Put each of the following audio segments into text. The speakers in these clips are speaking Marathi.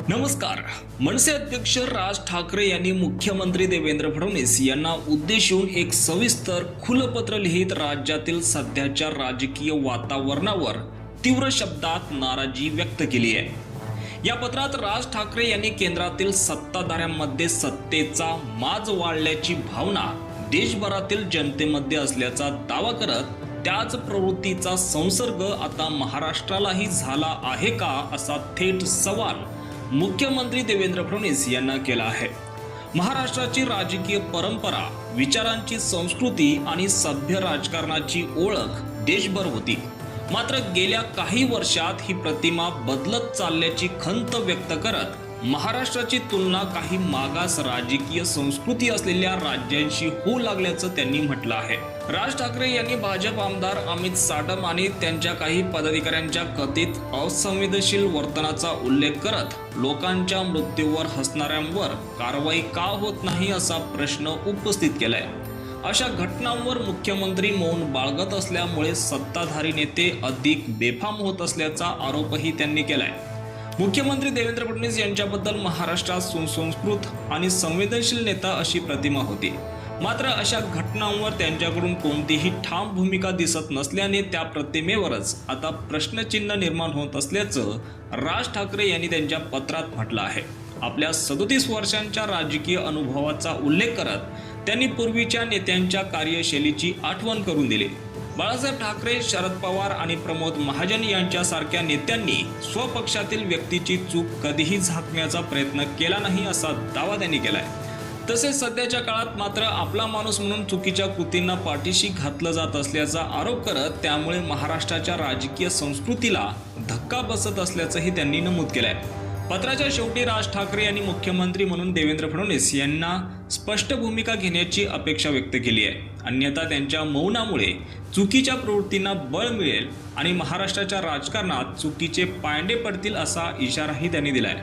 नमस्कार। मनसे अध्यक्ष राज ठाकरे यांनी मुख्यमंत्री देवेंद्र फडणवीस यांना उद्देशून एक सविस्तर खुलं पत्र लिहित राज्यातील सध्याच्या राजकीय वातावरणावर तीव्र शब्दात नाराजी व्यक्त केली आहे। या पत्रात राज ठाकरे यांनी केंद्रातील सत्ताधाऱ्यांमध्ये सत्तेचा माज वाढल्याची भावना देशभरातील जनतेमध्ये असल्याचा दावा करत त्याच प्रवृत्तीचा संसर्ग आता महाराष्ट्रालाही झाला आहे का असा थेट सवाल मुख्यमंत्री देवेंद्र फडणवीस यांना केला आहे। महाराष्ट्राची राजकीय परंपरा, विचारांची संस्कृती आणि सभ्य राजकारणाची ओळख देशभर होती, मात्र गेल्या काही वर्षात ही प्रतिमा बदलत चालल्याची खंत व्यक्त करत महाराष्ट्राची तुलना काही मागास राजकीय संस्कृती असलेल्या राज्यांशी होऊ लागल्याचं त्यांनी म्हटलं आहे। राज ठाकरे यांनी भाजप आमदार अमित साटम आणि त्यांच्या काही पदाधिकाऱ्यांच्या कथित असंवेदनशील वर्तनाचा उल्लेख करत लोकांच्या मृत्यूवर हसणाऱ्यांवर कारवाई का होत नाही असा प्रश्न उपस्थित केलाय। अशा घटनांवर मुख्यमंत्री मौन बाळगत असल्यामुळे सत्ताधारी नेते अधिक बेफाम होत असल्याचा आरोपही त्यांनी केलाय। मुख्यमंत्री देवेंद्र फडणवीस यांच्याबद्दल महाराष्ट्रात सुसंस्कृत आणि संवेदनशील नेता अशी प्रतिमा होती, मात्र अशा घटनांवर त्यांच्याकडून कोणतीही ठाम भूमिका दिसत नसल्याने त्या प्रतिमेवरच आता प्रश्नचिन्ह निर्माण होत असल्याचं राज ठाकरे यांनी त्यांच्या पत्रात म्हटलं आहे। आपल्या 37 वर्षांच्या राजकीय अनुभवाचा उल्लेख करत त्यांनी पूर्वीच्या नेत्यांच्या कार्यशैलीची आठवण करून दिली। बाळासाहेब ठाकरे, शरद पवार आणि प्रमोद महाजन यांच्यासारख्या नेत्यांनी स्वपक्षातील व्यक्तीची चूक कधीही झाकण्याचा प्रयत्न केला नाही असा दावा त्यांनी केलाय। तसेच सध्याच्या काळात मात्र आपला माणूस म्हणून चुकीच्या कृतींना पाठीशी घातलं जात असल्याचा आरोप करत त्यामुळे महाराष्ट्राच्या राजकीय संस्कृतीला धक्का बसत असल्याचंही त्यांनी नमूद केलंय। पत्राच्या शेवटी राज ठाकरे यांनी मुख्यमंत्री म्हणून देवेंद्र फडणवीस यांना स्पष्ट भूमिका घेण्याची अपेक्षा व्यक्त केली आहे, अन्यथा त्यांच्या मौनामुळे चुकीच्या प्रवृत्तींना बळ मिळेल आणि महाराष्ट्राच्या राजकारणात चुकीचे पायंडे पडतील असा इशाराही त्यांनी दिलाय।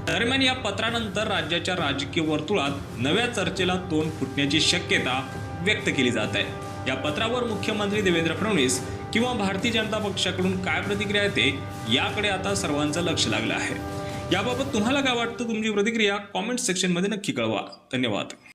दरम्यान या पत्रानंतर राज्याच्या राजकीय वर्तुळात नव्या चर्चेला तोंड फुटण्याची शक्यता व्यक्त केली जात आहे। या पत्रावर मुख्यमंत्री देवेंद्र फडणवीस किंवा भारतीय जनता पक्षाकडून काय प्रतिक्रिया येते याकडे आता सर्वांचं लक्ष लागलं आहे। याबाबत तुम्हाला काय वाटतं? तुमची प्रतिक्रिया कॉमेंट सेक्शनमध्ये नक्की कळवा। धन्यवाद।